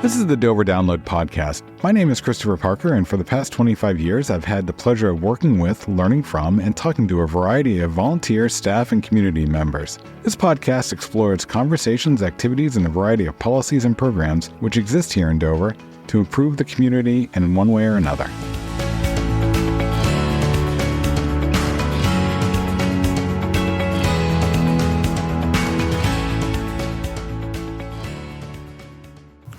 This is the Dover Download Podcast. My name is Christopher Parker, and for the past 25 years, I've had the pleasure of working with, learning from, and talking to a variety of volunteer, staff, and community members. This podcast explores conversations, activities, and a variety of policies and programs which exist here in Dover to improve the community in one way or another.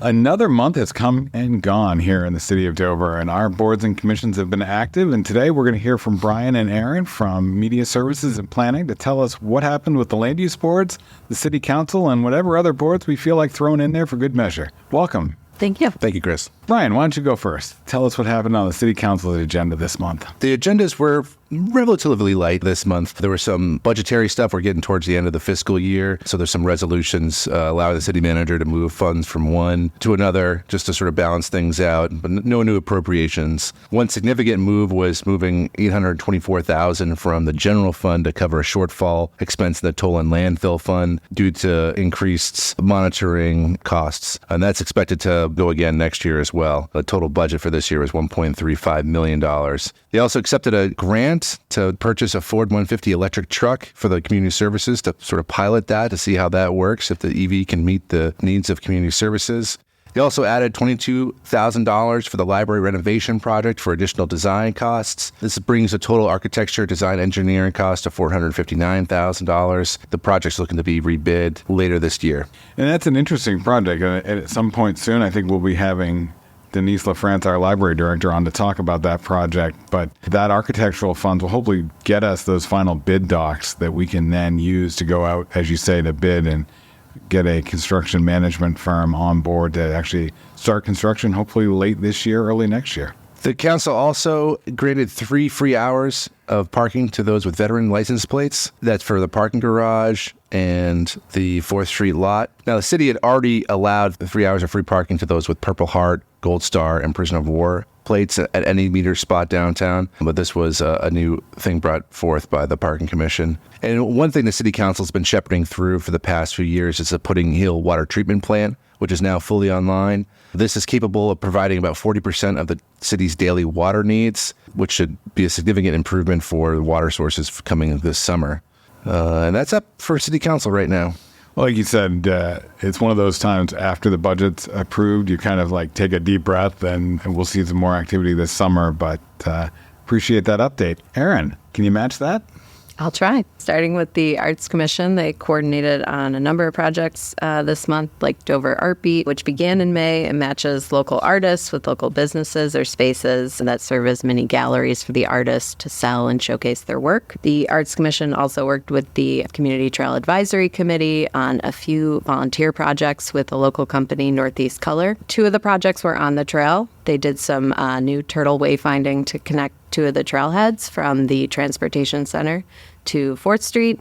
Another month has come and gone here in the city of Dover, and our boards and commissions have been active. And today we're going to hear from Brian and Aaron from Media Services and Planning to tell us what happened with the land use boards, the city council, and whatever other boards we feel like throwing in there for good measure. Welcome. Thank you. Thank you, Chris. Brian, why don't you go first? Tell us what happened on the city council agenda this month. The agendas were relatively light this month. There was some budgetary stuff. We're getting towards the end of the fiscal year. So there's some resolutions allowing the city manager to move funds from one to another just to sort of balance things out, but no new appropriations. One significant move was moving $824,000 from the general fund to cover a shortfall expense in the toll and landfill fund due to increased monitoring costs. And that's expected to go again next year as well. The total budget for this year was $1.35 million. They also accepted a grant to purchase a Ford 150 electric truck for the community services to sort of pilot that to see how that works, if the EV can meet the needs of community services. They also added $22,000 for the library renovation project for additional design costs. This brings the total architecture, design, engineering cost to $459,000. The project's looking to be rebid later this year. And that's an interesting project. And at some point soon, I think we'll be having Denise LaFrance, our library director, on to talk about that project. But that architectural funds will hopefully get us those final bid docs that we can then use to go out, as you say, to bid and get a construction management firm on board to actually start construction, hopefully late this year, early next year. The council also granted 3 free hours of parking to those with veteran license plates. That's for the parking garage and the 4th Street lot. Now, the city had already allowed the 3 hours of free parking to those with Purple Heart, Gold Star, and Prisoner of War plates at any meter spot downtown. But this was a new thing brought forth by the Parking Commission. And one thing the city council's been shepherding through for the past few years is the Pudding Hill water treatment plant, which is now fully online. This is capable of providing about 40% of the city's daily water needs, which should be a significant improvement for the water sources coming this summer. And that's up for city council right now. Well, like you said, it's one of those times after the budget's approved, you kind of like take a deep breath and we'll see some more activity this summer, but appreciate that update. Aaron, can you match that? I'll try. Starting with the Arts Commission, they coordinated on a number of projects this month, like Dover Art Beat, which began in May and matches local artists with local businesses or spaces that serve as mini galleries for the artists to sell and showcase their work. The Arts Commission also worked with the Community Trail Advisory Committee on a few volunteer projects with a local company, Northeast Color. 2 of the projects were on the trail. They did some new turtle wayfinding to connect 2 of the trailheads from the Transportation Center to 4th Street.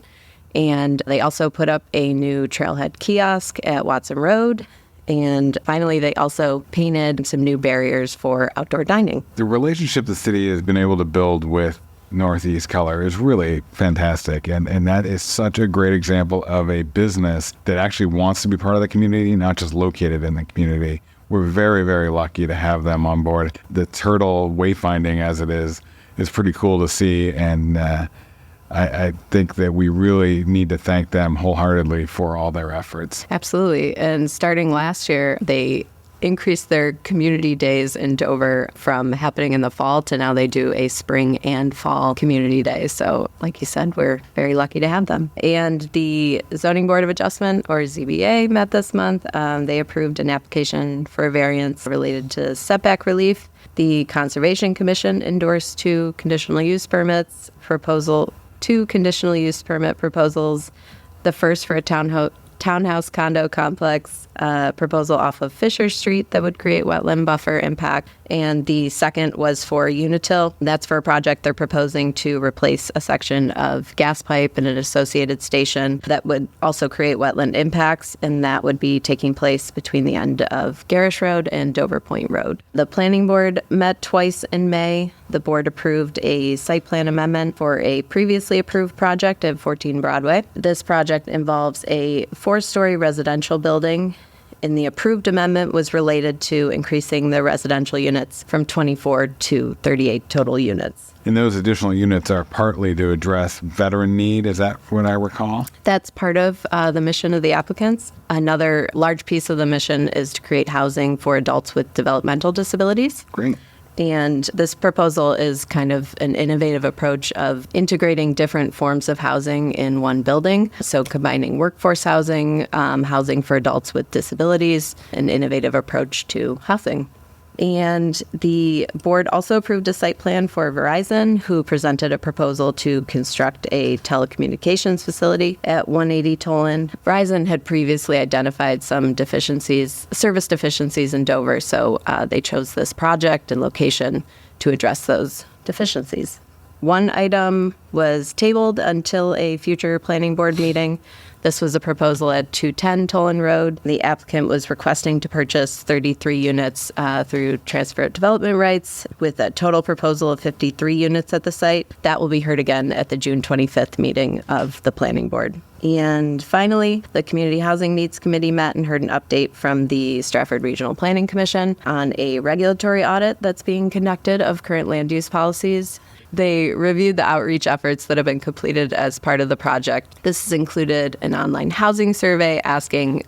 And they also put up a new trailhead kiosk at Watson Road. And finally, they also painted some new barriers for outdoor dining. The relationship the city has been able to build with Northeast Color is really fantastic. And that is such a great example of a business that actually wants to be part of the community, not just located in the community. We're very, very lucky to have them on board. The turtle wayfinding, as it is pretty cool to see. And I think that we really need to thank them wholeheartedly for all their efforts. Absolutely. And starting last year, they increased their community days in Dover from happening in the fall to now they do a spring and fall community day. So like you said, we're very lucky to have them. And the Zoning Board of Adjustment, or ZBA, met this month. They approved an application for a variance related to setback relief. The Conservation Commission endorsed 2 conditional use permits, 2 conditional use permit proposals. The first for a townhouse condo complex proposal off of Fisher Street that would create wetland buffer impact. And the second was for Unitil. That's for a project they're proposing to replace a section of gas pipe and an associated station that would also create wetland impacts, and that would be taking place between the end of Garish Road and Dover Point Road. The Planning Board met twice in May. The board approved a site plan amendment for a previously approved project at 14 Broadway. This project involves a 4-story residential building And the approved amendment was related to increasing the residential units from 24 to 38 total units. And those additional units are partly to address veteran need. Is that what I recall? That's part of the mission of the applicants. Another large piece of the mission is to create housing for adults with developmental disabilities. Great. And this proposal is kind of an innovative approach of integrating different forms of housing in one building. So combining workforce housing, housing for adults with disabilities, an innovative approach to housing. And the board also approved a site plan for Verizon, who presented a proposal to construct a telecommunications facility at 180 Tolan. Verizon had previously identified some deficiencies, service deficiencies in Dover, so they chose this project and location to address those deficiencies. One item was tabled until a future planning board meeting. This was a proposal at 210 Tolan Road. The applicant was requesting to purchase 33 units through transfer development rights with a total proposal of 53 units at the site. That will be heard again at the June 25th meeting of the planning board. And finally, the Community Housing Needs Committee met and heard an update from the Strafford Regional Planning Commission on a regulatory audit that's being conducted of current land use policies. They reviewed the outreach efforts that have been completed as part of the project. This has included an online housing survey asking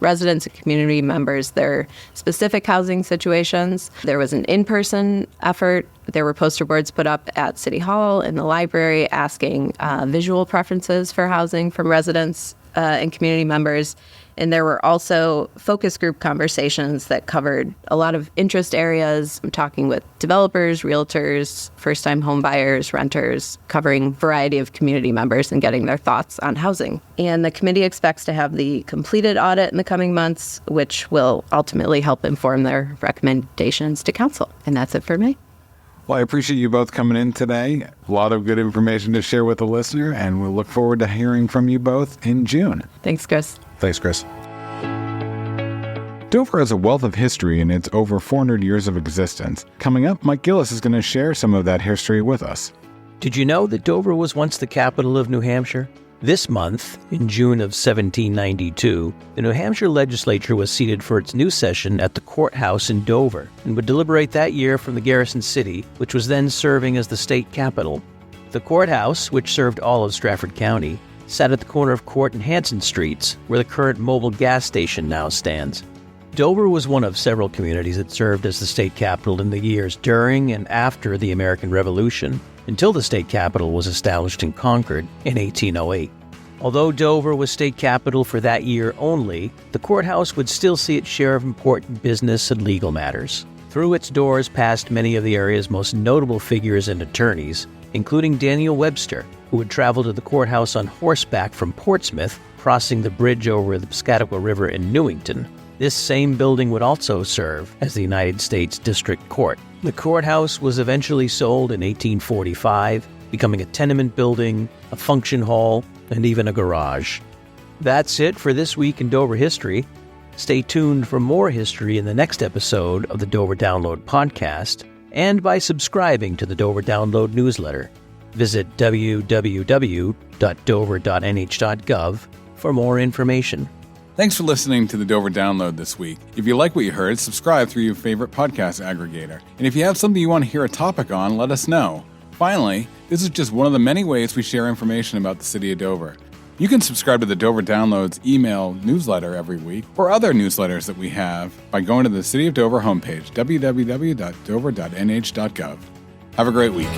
residents and community members their specific housing situations. There was an in-person effort. There were poster boards put up at City Hall and the library asking visual preferences for housing from residents and community members. And there were also focus group conversations that covered a lot of interest areas. I'm talking with developers, realtors, first-time home buyers, renters, covering a variety of community members and getting their thoughts on housing. And the committee expects to have the completed audit in the coming months, which will ultimately help inform their recommendations to council. And that's it for me. Well, I appreciate you both coming in today. A lot of good information to share with the listener, and we'll look forward to hearing from you both in June. Thanks, Chris. Thanks, Chris. Dover has a wealth of history in its over 400 years of existence. Coming up, Mike Gillis is going to share some of that history with us. Did you know that Dover was once the capital of New Hampshire? This month, in June of 1792, the New Hampshire legislature was seated for its new session at the courthouse in Dover and would deliberate that year from the garrison city, which was then serving as the state capital. The courthouse, which served all of Strafford County, sat at the corner of Court and Hanson streets, where the current Mobil gas station now stands. Dover was one of several communities that served as the state capital in the years during and after the American Revolution, until the state capital was established in Concord in 1808. Although Dover was state capital for that year only, the courthouse would still see its share of important business and legal matters. Through its doors passed many of the area's most notable figures and attorneys, including Daniel Webster, who would travel to the courthouse on horseback from Portsmouth, crossing the bridge over the Piscataqua River in Newington. This same building would also serve as the United States District Court. The courthouse was eventually sold in 1845, becoming a tenement building, a function hall, and even a garage. That's it for this week in Dover history. Stay tuned for more history in the next episode of the Dover Download podcast and by subscribing to the Dover Download newsletter. Visit www.dover.nh.gov for more information. Thanks for listening to the Dover Download this week. If you like what you heard, subscribe through your favorite podcast aggregator. And if you have something you want to hear a topic on, let us know. Finally, this is just one of the many ways we share information about the city of Dover. You can subscribe to the Dover Download's email newsletter every week or other newsletters that we have by going to the City of Dover homepage, www.dover.nh.gov. Have a great week.